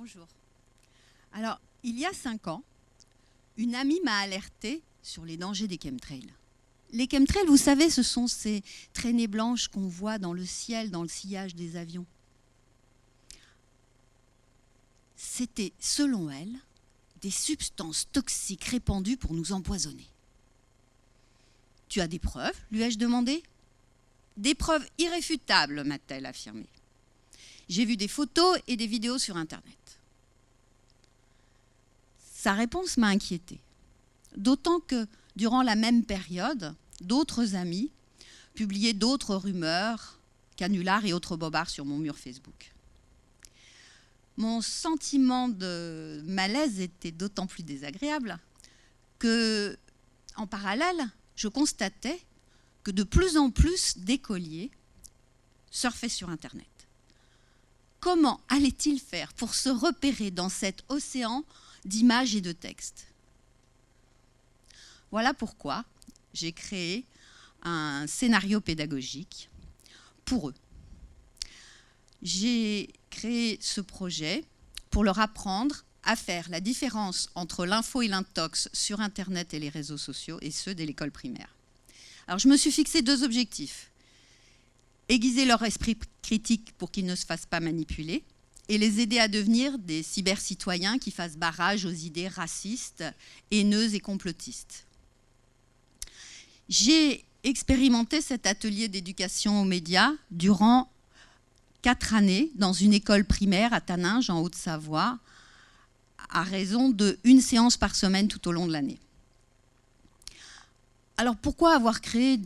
Bonjour. Alors, il y a 5 ans, une amie m'a alertée sur les dangers des chemtrails. Les chemtrails, vous savez, ce sont ces traînées blanches qu'on voit dans le ciel, dans le sillage des avions. C'était, selon elle, des substances toxiques répandues pour nous empoisonner. « Tu as des preuves ?» lui ai-je demandé. « Des preuves irréfutables » m'a-t-elle affirmé. « J'ai vu des photos et des vidéos sur Internet. » Sa réponse m'a inquiétée, d'autant que, durant la même période, d'autres amis publiaient d'autres rumeurs, canulars et autres bobards sur mon mur Facebook. Mon sentiment de malaise était d'autant plus désagréable que, en parallèle, je constatais que de plus en plus d'écoliers surfaient sur Internet. Comment allaient-ils faire pour se repérer dans cet océan d'images et de textes? Voilà pourquoi j'ai créé un scénario pédagogique pour eux. J'ai créé ce projet pour leur apprendre à faire la différence entre l'info et l'intox sur Internet et les réseaux sociaux, et ceux dès l'école primaire. Alors je me suis fixé 2 objectifs. Aiguiser leur esprit critique pour qu'ils ne se fassent pas manipuler et les aider à devenir des cybercitoyens qui fassent barrage aux idées racistes, haineuses et complotistes. J'ai expérimenté cet atelier d'éducation aux médias durant 4 années dans une école primaire à Taninges, en Haute-Savoie, à raison d'1 séance par semaine tout au long de l'année. Alors pourquoi avoir créé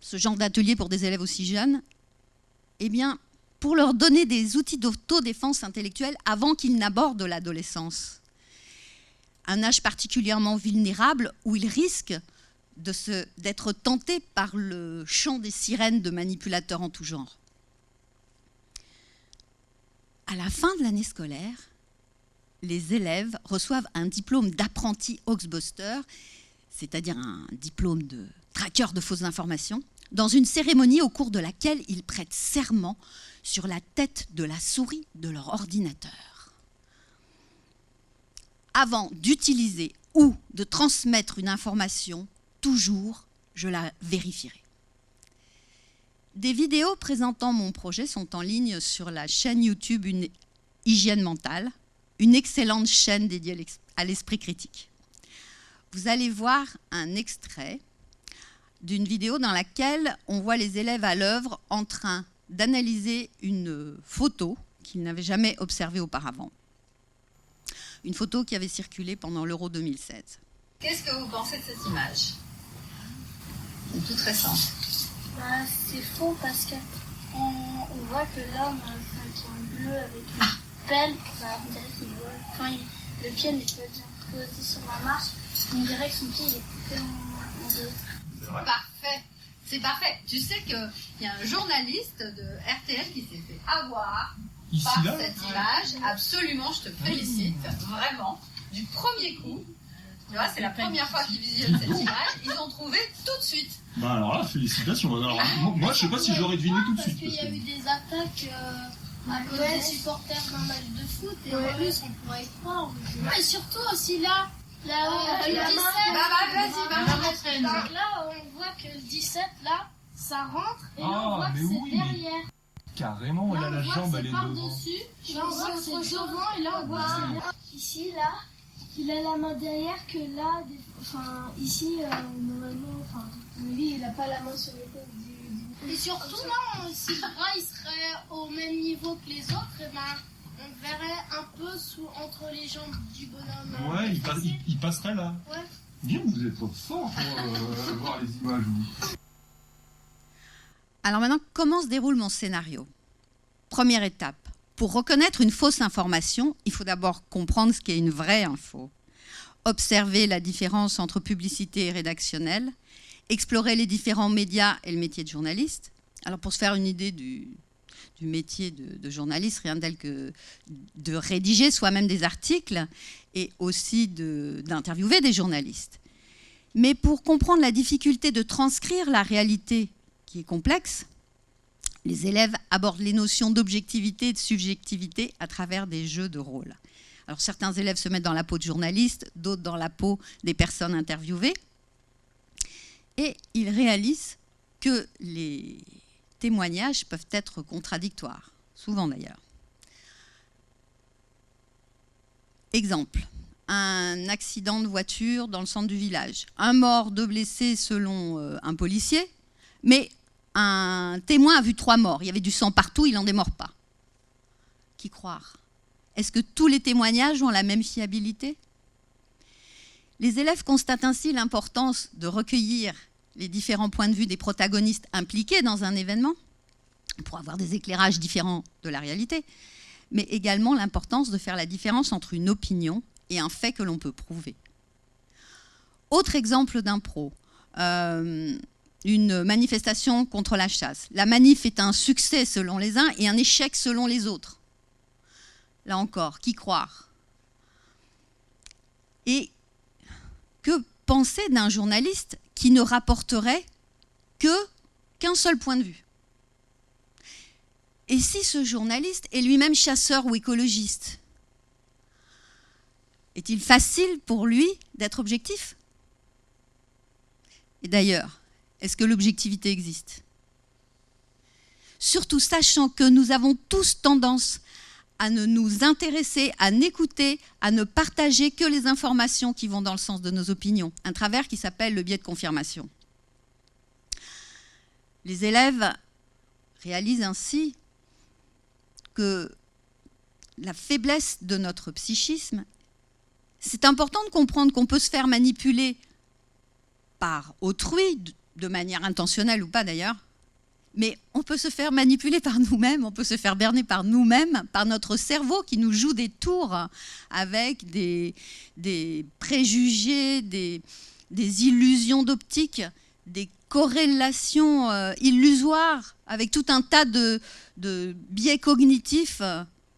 ce genre d'atelier pour des élèves aussi jeunes? Eh bien, pour leur donner des outils d'autodéfense intellectuelle avant qu'ils n'abordent l'adolescence. Un âge particulièrement vulnérable où ils risquent d'être tentés par le chant des sirènes de manipulateurs en tout genre. À la fin de l'année scolaire, les élèves reçoivent un diplôme d'apprenti Hoaxbuster, c'est-à-dire un diplôme de traqueur de fausses informations, dans une cérémonie au cours de laquelle ils prêtent serment sur la tête de la souris de leur ordinateur. Avant d'utiliser ou de transmettre une information, toujours, je la vérifierai. Des vidéos présentant mon projet sont en ligne sur la chaîne YouTube Hygiène mentale, une excellente chaîne dédiée à l'esprit critique. Vous allez voir un extrait d'une vidéo dans laquelle on voit les élèves à l'œuvre en train d'analyser une photo qu'ils n'avaient jamais observée auparavant. Une photo qui avait circulé pendant l'Euro 2016. Qu'est-ce que vous pensez de cette image? C'est toute récente. C'est faux parce qu'on voit que l'homme qui est en bleu avec une pelle, on dirait qu'il vole. Enfin, le pied n'est pas bien posé sur la marche, on dirait que son pied il est coupé en 2. Parfait, c'est parfait. Tu sais qu'il y a un journaliste de RTL qui s'est fait avoir par cette image. Absolument, je te félicite, vraiment, du premier coup. Tu vois, c'est la première fois qu'ils visionnent cette image. Ils ont trouvé tout de suite. Bah alors là, félicitations. Alors, moi, je sais pas si j'aurais deviné tout de suite. Parce qu'il y a eu des attaques à cause des supporters d'un match de foot et en plus on pourrait y croire. Et surtout aussi là, le 17. Vas-y, Donc là, on voit que le 17 là, ça rentre et là on voit que c'est derrière. Carrément, là, la jambe elle est devant. Par-dessus, là on voit que c'est devant et là on voit que c'est ici là. Il a la main derrière que là, enfin ici normalement, enfin lui il a pas la main sur l'épaule du. Et surtout là, si le bras il serait au même niveau que les autres, et ben on verrait un peu entre les jambes du bonhomme. Ouais, il passerait là. Ouais. Bien, vous êtes fort pour voir les images. Alors maintenant, comment se déroule mon scénario? Première étape. Pour reconnaître une fausse information, il faut d'abord comprendre ce qu'est une vraie info, observer la différence entre publicité et rédactionnel, explorer les différents médias et le métier de journaliste. Alors pour se faire une idée du métier de journaliste, rien tel que de rédiger soi-même des articles et aussi d'interviewer des journalistes. Mais pour comprendre la difficulté de transcrire la réalité qui est complexe, Les élèves abordent les notions d'objectivité et de subjectivité à travers des jeux de rôle. Alors certains élèves se mettent dans la peau de journalistes, d'autres dans la peau des personnes interviewées. Et ils réalisent que les témoignages peuvent être contradictoires, souvent d'ailleurs. Exemple, un accident de voiture dans le centre du village. Un mort, 2 blessés selon un policier, mais un témoin a vu 3 morts. Il y avait du sang partout, il n'en démord pas. Qui croire? Est-ce que tous les témoignages ont la même fiabilité? Les élèves constatent ainsi l'importance de recueillir les différents points de vue des protagonistes impliqués dans un événement pour avoir des éclairages différents de la réalité, mais également l'importance de faire la différence entre une opinion et un fait que l'on peut prouver. Autre exemple d'impro, une manifestation contre la chasse. La manif est un succès selon les uns et un échec selon les autres. Là encore, qui croire? Et que penser d'un journaliste qui ne rapporterait qu'un seul point de vue? Et si ce journaliste est lui-même chasseur ou écologiste? Est-il facile pour lui d'être objectif? Et d'ailleurs, est-ce que l'objectivité existe? Surtout sachant que nous avons tous tendance à ne nous intéresser, à n'écouter, à ne partager que les informations qui vont dans le sens de nos opinions. Un travers qui s'appelle le biais de confirmation. Les élèves réalisent ainsi que la faiblesse de notre psychisme, c'est important de comprendre qu'on peut se faire manipuler par autrui, de manière intentionnelle ou pas d'ailleurs, mais on peut se faire manipuler par nous-mêmes, on peut se faire berner par nous-mêmes, par notre cerveau qui nous joue des tours avec des préjugés, des illusions d'optique, des corrélations illusoires, avec tout un tas de biais cognitifs.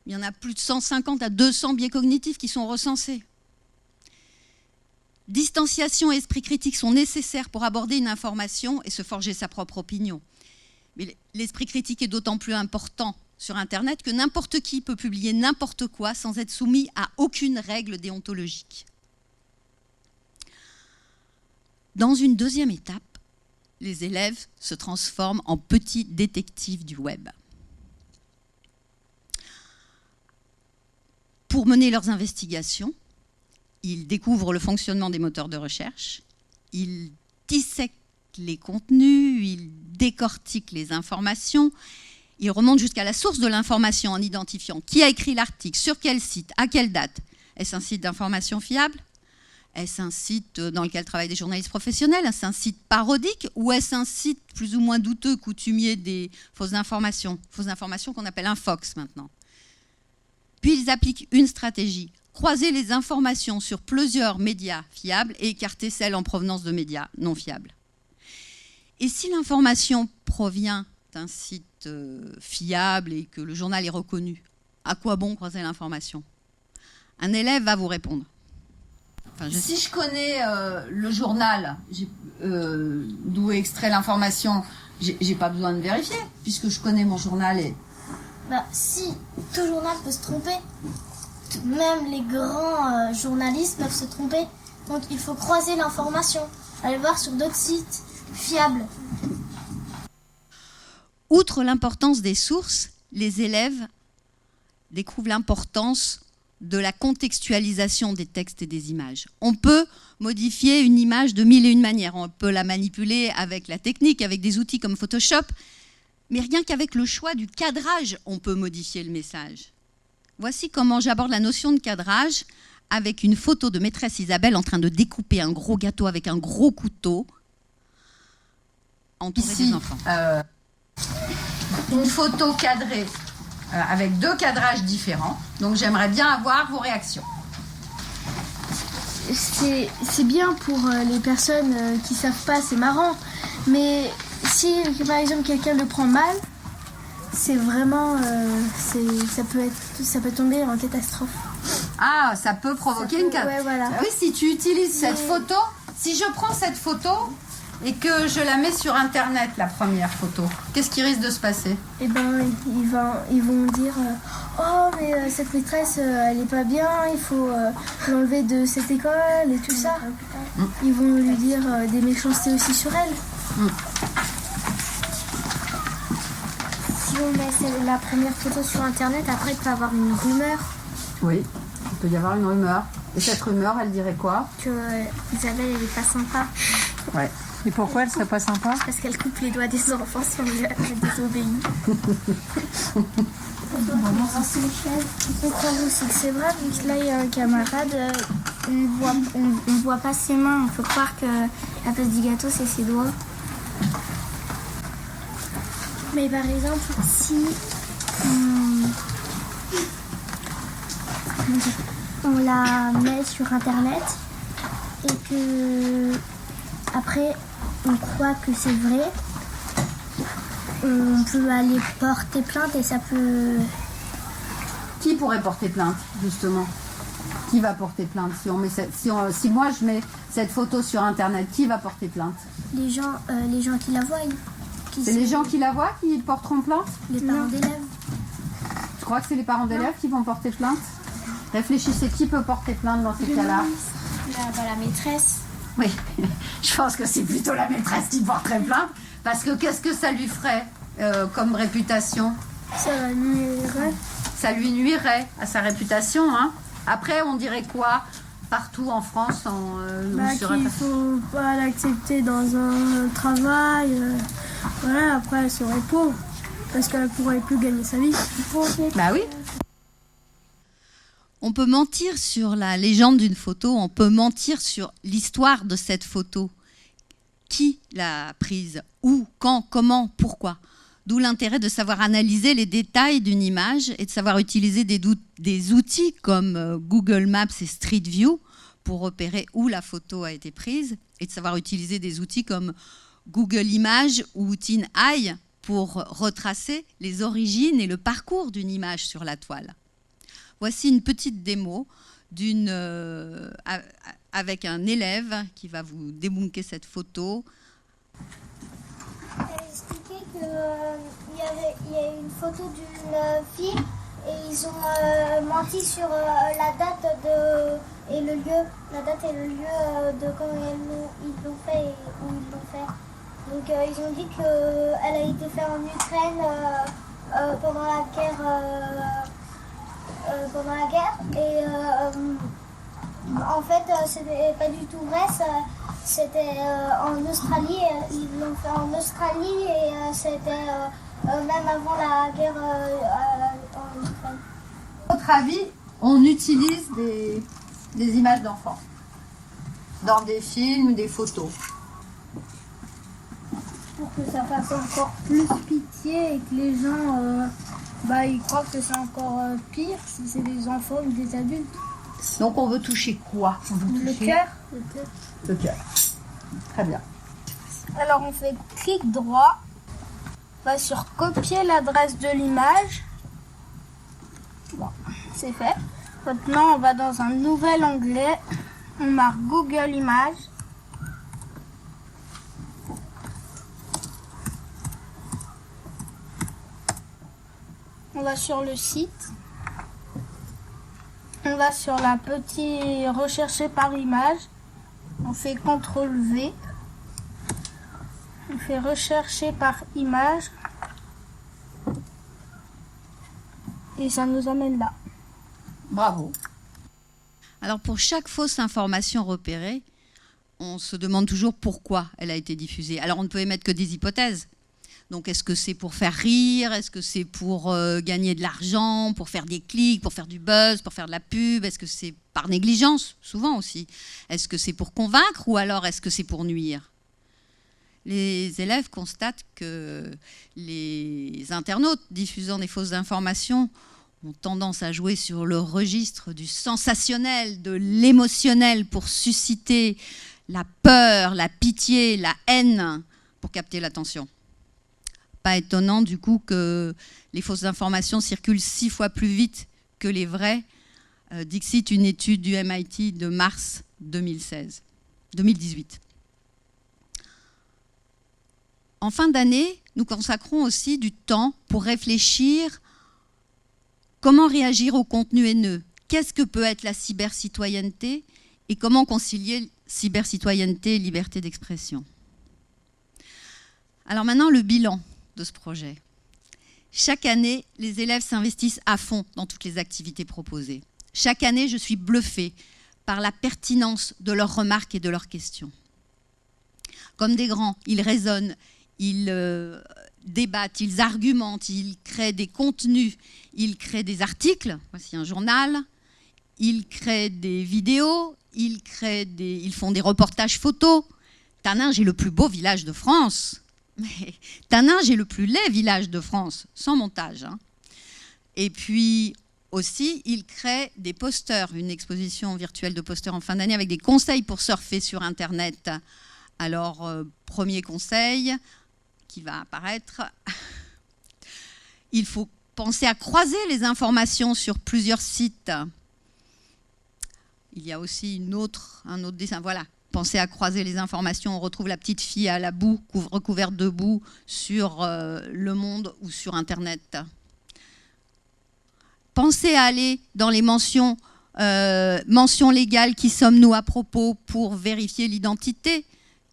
Il y en a plus de 150 à 200 biais cognitifs qui sont recensés. Distanciation et esprit critique sont nécessaires pour aborder une information et se forger sa propre opinion. Mais l'esprit critique est d'autant plus important sur Internet que n'importe qui peut publier n'importe quoi sans être soumis à aucune règle déontologique. Dans une deuxième étape, les élèves se transforment en petits détectives du web. Pour mener leurs investigations, ils découvrent le fonctionnement des moteurs de recherche, ils dissèquent les contenus, ils décortiquent les informations, ils remontent jusqu'à la source de l'information en identifiant qui a écrit l'article, sur quel site, à quelle date. Est-ce un site d'information fiable? Est-ce un site dans lequel travaillent des journalistes professionnels? Est-ce un site parodique? Ou est-ce un site plus ou moins douteux, coutumier des fausses informations qu'on appelle un Fox maintenant? Puis ils appliquent une stratégie: croiser les informations sur plusieurs médias fiables et écarter celles en provenance de médias non fiables. Et si l'information provient d'un site fiable et que le journal est reconnu, à quoi bon croiser l'information? Un élève va vous répondre. Enfin, si je connais le journal d'où est extrait l'information, j'ai pas besoin de vérifier, puisque je connais mon journal. Si tout journal peut se tromper, même les grands journalistes peuvent se tromper. Donc il faut croiser l'information, aller voir sur d'autres sites fiables. Outre l'importance des sources, les élèves découvrent l'importance de la contextualisation des textes et des images. On peut modifier une image de 1001 manières. On peut la manipuler avec la technique, avec des outils comme Photoshop, mais rien qu'avec le choix du cadrage, on peut modifier le message. Voici comment j'aborde la notion de cadrage avec une photo de maîtresse Isabelle en train de découper un gros gâteau avec un gros couteau entouré des enfants. Une photo cadrée avec 2 cadrages différents. Donc j'aimerais bien avoir vos réactions. C'est bien pour les personnes qui savent pas, c'est marrant. Mais si par exemple quelqu'un le prend mal, c'est vraiment, ça peut tomber en catastrophe. Ah, ça peut provoquer une catastrophe. Ouais, voilà. Oui, si tu utilises cette photo, si je prends cette photo et que je la mets sur Internet, la première photo, qu'est-ce qui risque de se passer? Eh ben, ils vont dire oh, mais cette maîtresse, elle est pas bien, il faut l'enlever de cette école et tout ça. Ils vont lui dire des méchancetés aussi sur elle. Si on met la première photo sur Internet, après, il peut y avoir une rumeur. Oui, il peut y avoir une rumeur. Et cette rumeur, elle dirait quoi? Que Isabelle, elle est pas sympa. Ouais. Et pourquoi elle serait pas sympa? Parce qu'elle coupe les doigts des enfants si on les désobéit. On croit aussi que c'est vrai, vu que là, il y a un camarade, on voit pas ses mains. On peut croire que la place du gâteau, c'est ses doigts. Mais par exemple, si on la met sur Internet et que après on croit que c'est vrai, on peut aller porter plainte et ça peut... Qui pourrait porter plainte, justement? Qui va porter plainte? Si moi je mets cette photo sur Internet, qui va porter plainte? Les gens qui la voient. C'est les gens qui la voient qui porteront plainte? Les parents d'élèves. Tu crois que c'est les parents d'élèves qui vont porter plainte? Réfléchissez, qui peut porter plainte dans ces cas-là? La maîtresse. Oui, je pense que c'est plutôt la maîtresse qui porterait plainte, parce que qu'est-ce que ça lui ferait comme réputation? Ça nuirait. Ça lui nuirait à sa réputation, hein. Après, on dirait quoi partout en France qu'il ne faut pas l'accepter dans un travail. Voilà, après, elle serait pauvre, parce qu'elle ne pourrait plus gagner sa vie. Bah oui. On peut mentir sur la légende d'une photo, on peut mentir sur l'histoire de cette photo. Qui l'a prise? Où? Quand? Comment? Pourquoi? D'où l'intérêt de savoir analyser les détails d'une image et de savoir utiliser des outils comme Google Maps et Street View pour repérer où la photo a été prise, et de savoir utiliser des outils comme Google Images ou TinEye pour retracer les origines et le parcours d'une image sur la toile. Voici une petite démo avec un élève qui va vous débunker cette photo. Elle expliquait qu'il y a une photo d'une fille et ils ont menti sur la date et le lieu. La date et le lieu de quand ils l'ont fait et où ils l'ont fait. Donc ils ont dit qu'elle a été faite en Ukraine pendant la guerre. Et en fait c'était pas du tout vrai, c'était en Australie, ils l'ont fait en Australie et c'était même avant la guerre en Ukraine. À votre avis, on utilise des images d'enfants dans des films, des photos? Pour que ça fasse encore plus pitié et que les gens ils croient que c'est encore pire si c'est des enfants ou des adultes. Donc on veut toucher quoi? Le cœur. Le cœur. Très bien. Alors on fait clic droit, on va sur copier l'adresse de l'image. Bon, c'est fait. Maintenant on va dans un nouvel onglet, on marque Google Images. On va sur le site, on va sur la petite rechercher par image, on fait CTRL-V, on fait rechercher par image et ça nous amène là. Bravo. Alors pour chaque fausse information repérée, on se demande toujours pourquoi elle a été diffusée. Alors on ne peut émettre que des hypothèses. Donc est-ce que c'est pour faire rire? Est-ce que c'est pour gagner de l'argent, pour faire des clics, pour faire du buzz, pour faire de la pub? Est-ce que c'est par négligence? Souvent aussi. Est-ce que c'est pour convaincre ou alors est-ce que c'est pour nuire? Les élèves constatent que les internautes diffusant des fausses informations ont tendance à jouer sur le registre du sensationnel, de l'émotionnel pour susciter la peur, la pitié, la haine pour capter l'attention. Pas étonnant du coup que les fausses informations circulent 6 fois plus vite que les vraies, dixit une étude du MIT de mars 2018. En fin d'année, nous consacrons aussi du temps pour réfléchir comment réagir au contenu haineux. Qu'est-ce que peut être la cybercitoyenneté et comment concilier cybercitoyenneté et liberté d'expression. Alors maintenant, le bilan de ce projet. Chaque année, les élèves s'investissent à fond dans toutes les activités proposées. Chaque année, je suis bluffée par la pertinence de leurs remarques et de leurs questions. Comme des grands, ils raisonnent, ils débattent, ils argumentent, ils créent des contenus, ils créent des articles, voici un journal, ils créent des vidéos, ils font des reportages photos. Taninges est le plus beau village de France. Mais Taninges est le plus laid village de France, sans montage. Hein. Et puis aussi, ils créent des posters, une exposition virtuelle de posters en fin d'année avec des conseils pour surfer sur Internet. Alors, premier conseil qui va apparaître, il faut penser à croiser les informations sur plusieurs sites. Il y a aussi un autre dessin, voilà. Pensez à croiser les informations, on retrouve la petite fille à la boue, recouverte de boue sur Le Monde ou sur Internet. Pensez à aller dans les mentions légales, qui sommes-nous à propos, pour vérifier l'identité,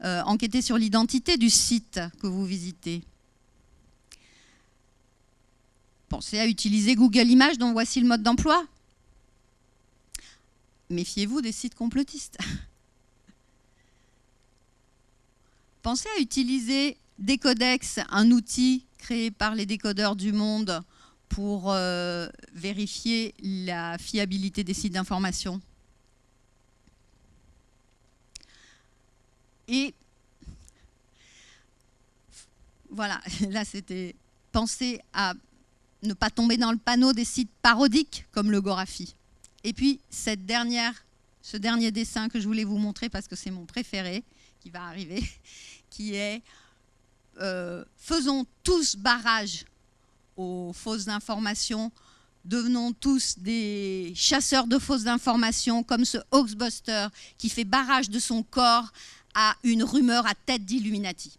enquêter sur l'identité du site que vous visitez. Pensez à utiliser Google Images, dont voici le mode d'emploi. Méfiez-vous des sites complotistes. Pensez à utiliser Décodex, un outil créé par les décodeurs du monde pour vérifier la fiabilité des sites d'information. Et voilà, là c'était penser à ne pas tomber dans le panneau des sites parodiques comme le Gorafi. Et puis ce dernier dessin que je voulais vous montrer parce que c'est mon préféré qui va arriver, qui est faisons tous barrage aux fausses informations, devenons tous des chasseurs de fausses informations comme ce Hoaxbuster qui fait barrage de son corps à une rumeur à tête d'Illuminati.